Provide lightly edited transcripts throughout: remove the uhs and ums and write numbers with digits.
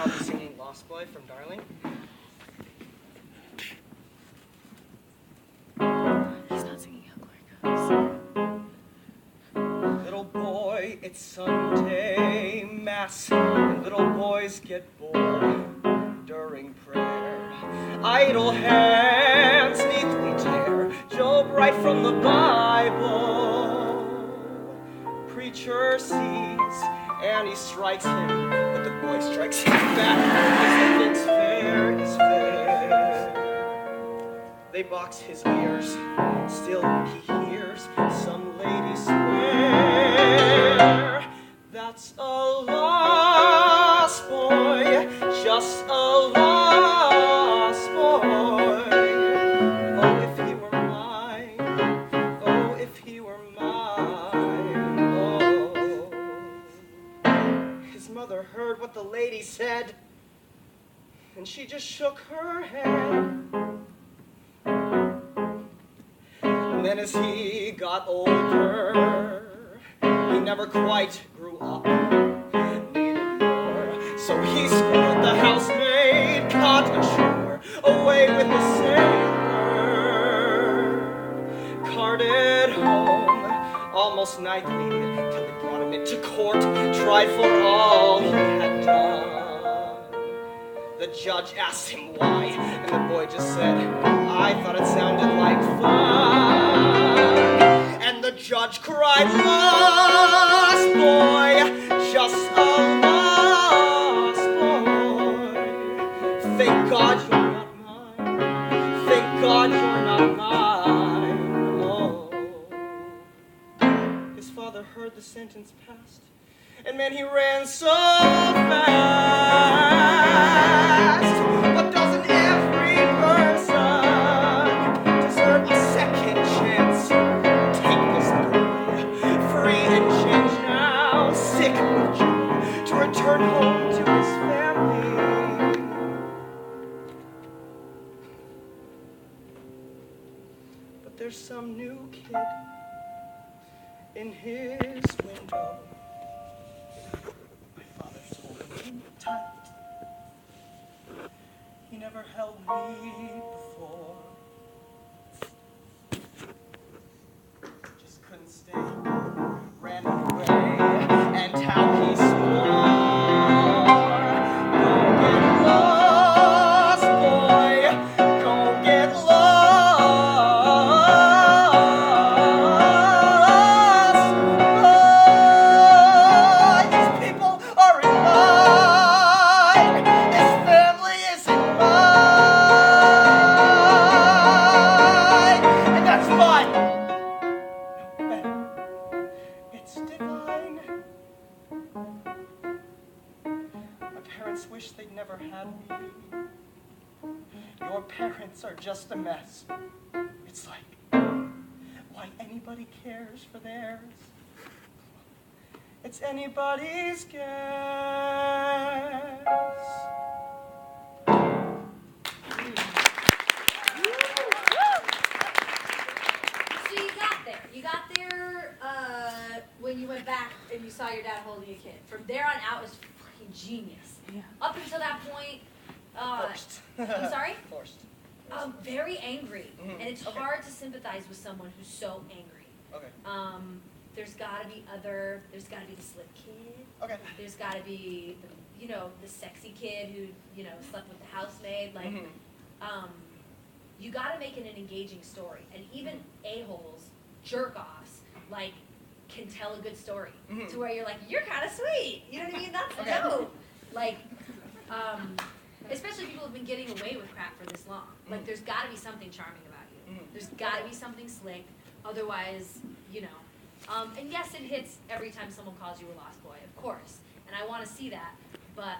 I'll be singing Lost Boy from Darling. He's not singing How Glory Goes. Little boy, it's Sunday Mass, and little boys get bored during prayer. Idle hands neatly tear Job right from the Bible. Preacher sees, and he strikes him, but the boy strikes him back, because he thinks fair is fair. They box his ears, still he hears some lady swear. That's a lost boy, just a lost boy. Oh, if he were mine, oh, if he were mine, oh. His mother heard what the lady said, and she just shook her head. And then as he got older, he never quite grew up, needed more. So he scored the housemaid, caught ashore, away with the sailor. Carted home, almost nightly, till they brought him into court, tried for all he had done. The judge asked him why, and the boy just said, I thought it sounded like fun. And the judge cried, lost boy, just a lost boy. Thank God you're not mine. Thank God you're not mine. Oh. His father heard the sentence passed, and man, he ran so fast. But doesn't every person deserve a second chance? Take this boy, free and changed now, sick with joy, to return home to his family. But there's some new kid in his window. My father's holding him tight. He never held me before. Just couldn't stay, ran away, and how he swore. Go get lost, boy, go get lost, boy. These people are in mine, this family is in mine, and that's fine. No better. It's divine. My parents wish they'd never had me. Your parents are just a mess. It's like, why anybody cares for theirs? It's anybody's guess. So you got there. You got there when you went back and you saw your dad holding a kid. From there on out was fucking genius. Yeah. Up until that point, Forced. I'm sorry? Forced. Very angry. Mhm. And it's Okay. hard to sympathize with someone who's so angry. Okay. There's gotta be the slip kid. Okay. There's gotta be the sexy kid who, slept with the housemaid. Like, Mhm. you gotta make it an engaging story. And even a-holes, jerk-offs, like, can tell a good story. Mhm. To where you're like, you're kinda sweet. You know what I mean? That's Okay. dope. Like, especially people who've been getting away with crap for this long. Like, Mhm. there's gotta be something charming about you. Mhm. There's gotta be something slick. Otherwise, and yes, it hits every time someone calls you a lost boy, of course. And I wanna see that. But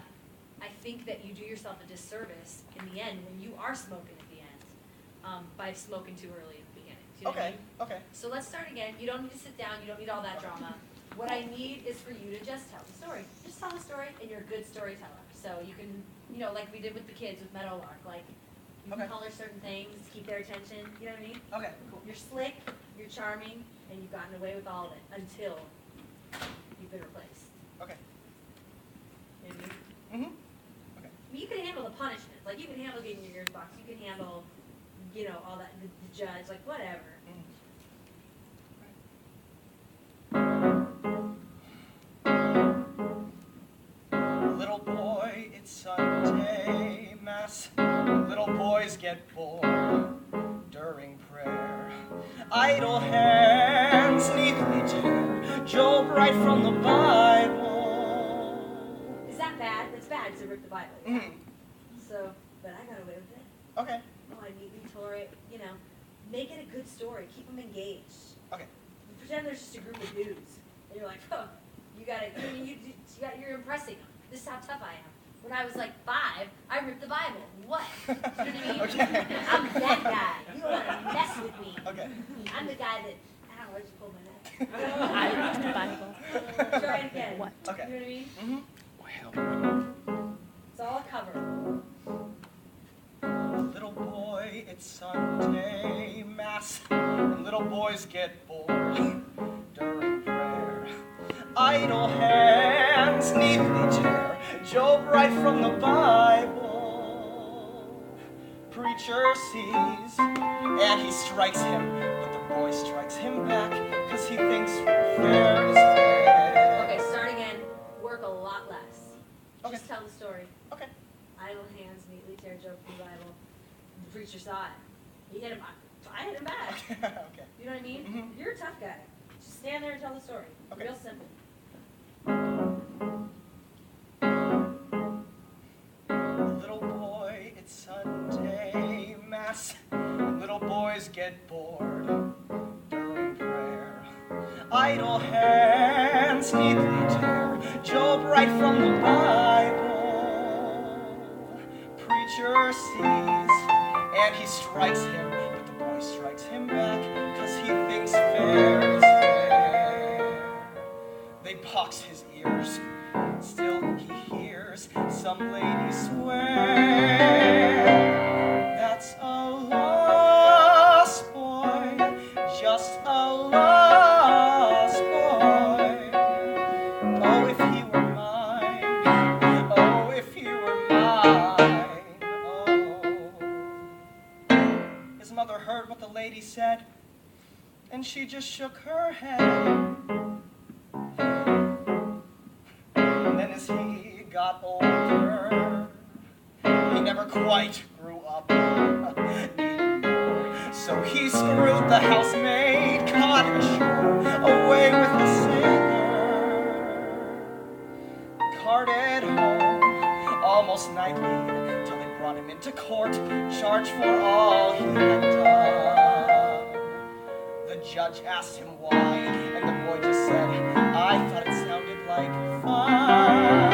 I think that you do yourself a disservice in the end when you are smoking at the end, by smoking too early at the beginning. Do you know what I Okay. mean? Okay. So let's start again. You don't need to sit down. You don't need all that drama. What I need is for you to just tell the story. Just tell the story, and you're a good storyteller. So you can, like we did with the kids with Meadowlark, like you can Okay. color certain things, keep their attention. You know what I mean? Okay. Cool. You're slick, you're charming, and you've gotten away with all of it until you've been replaced. Okay. You know what I mean? Mhm. Like, you can handle getting your ears boxed. You can handle, you know, all that, the judge, like, whatever. Little boy, it's Sunday Mass. Little boys get bored during prayer. Idle hands neatly tear Job right from the Bible. Is that bad? That's bad to rip the Bible. Yeah. So, but I got away with it. Okay. Oh, I neatly tore it, you know. Make it a good story. Keep them engaged. Okay. Pretend there's just a group of dudes. And you're like, oh, you gotta, I mean, you're impressing them. This is how tough I am. When I was like 5, I ripped the Bible. What? You know what I mean? Okay. I'm that guy. You don't want to mess with me. Okay. I'm the guy that, I don't know, I just pulled my neck. I ripped the Bible. Try it again. What? Okay. You know what I mean? Mm-hmm. It's all covered. Little boy, it's Sunday Mass, and little boys get bored during prayer. Idle hands neatly tear Job right from the Bible. Preacher sees, and he strikes him, but the boy strikes him back, because he thinks fair is fair. Okay, start again. Work a lot less. Okay. Just tell the story. Okay. Idle hands neatly tear Job from the Bible. The preacher saw it. He hit him. I hit him back. Okay. You know what I mean? Mhm. You're a tough guy. Just stand there and tell the story. Okay. Real simple. Little boy, it's Sunday Mass. Little boys get bored during prayer. Idle hands neatly tear Job right from the Bible. Preacher sees, and he strikes him, but the boy strikes him back, because he thinks fair is fair. They box his ears, still he hears some lady swear. That's a lost boy, just a lost boy. Oh, if he were mine, oh, if he were mine, oh. His mother heard what the lady said, and she just shook her head. And then as he got older, he never quite grew up anymore. So he screwed the housemaid, caught ashore, away with the sailor. Carted home, almost nightly, till they brought him into court, charged for all he had done. The judge asked him why, and the boy just said, I thought it sounded like fun.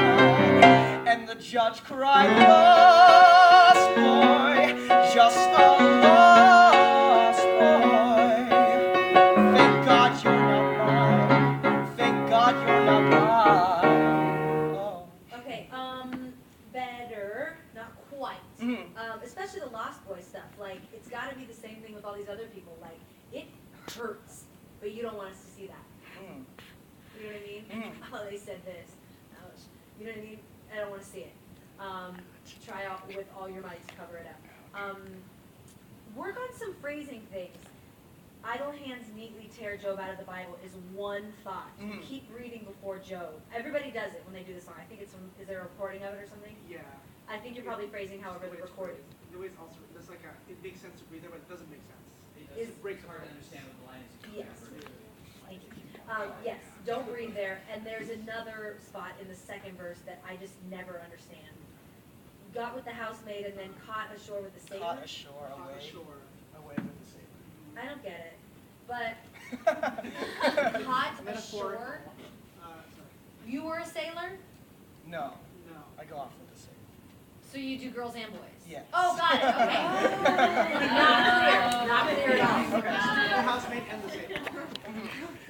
And the judge cried, lost boy, just a lost boy. Thank God you're not mine. Thank God you're not mine. Oh. Okay, better, not quite. Mhm. Especially the Lost Boy stuff. Like, it's got to be the same thing with all these other people. Like, it hurts, but you don't want us to see that. Mm. You know what I mean? Oh, they said this. Ouch. You know what I mean? I don't want to see it. Try out with all your might to cover it up. Work on some phrasing things. Idle hands neatly tear Job out of the Bible is one thought. You keep reading before Job. Everybody does it when they do the song. I think it's from, is there a recording of it or something? Yeah. I think you're probably phrasing however the recording. The way it's also, there's like a, it makes sense to read there, but it doesn't make sense. Is- It breaks It's hard to apart. understand what the line is. Yes. Thank you. Yes, don't read there. And there's another spot in the second verse that I just never understand. Got with the housemaid and then caught ashore with the sailor. Caught ashore, Caught away, ashore. away with the sailor. I don't get it. But caught Metaphor. ashore. Sorry. You were a sailor, No, No. I go off with the sailor. so you do girls and boys. Yes. Oh, got it. Okay. Not clear at all. The housemaid and the sailor.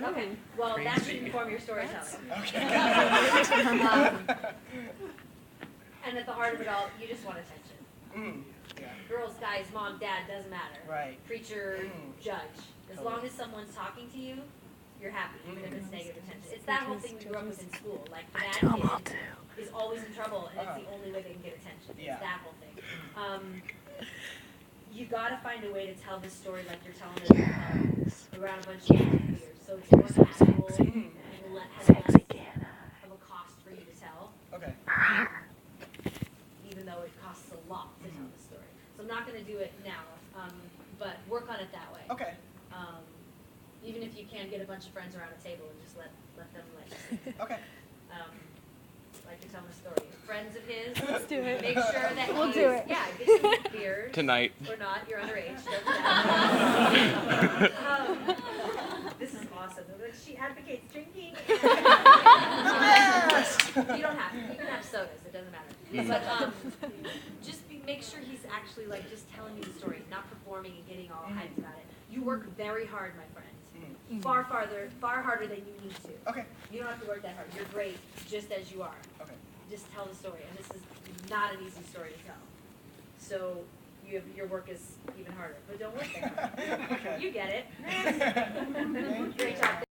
Okay. Well, that should inform your storytelling. Okay. And at the heart of it all, you just want attention. Yeah. Girls, guys, mom, dad, doesn't matter. Right. Preacher, judge. As long as someone's talking to you, you're happy, even if it's negative attention. It's that whole thing we grew up with in school. Like the bad kid is always in trouble, and it's the only way they can get attention. Yeah. It's that whole thing. You gotta find a way to tell this story like you're telling it around a bunch of years. So it's more casual and has less of a cost for you to tell. Okay. Even though it costs a lot to tell the story. So I'm not gonna do it now, but work on it that way. Okay. Even if you can get a bunch of friends around a table and just let them Okay. like to tell a story. Friends of his, Let's do it. make sure that We'll do it. Yeah, get some beers. Tonight. Or not, you're underage. Doesn't matter. This is awesome. She advocates drinking. Yes! You don't have to. You can have sodas. It doesn't matter. But just make sure he's actually like just telling you the story, not performing and getting all hyped about it. You work very hard, my friend. Far harder than you need to. Okay. You don't have to work that hard. You're great just as you are. Okay. Just tell the story, and this is not an easy story to tell. So your work is even harder, but don't work that hard. Okay. You get it. Great job.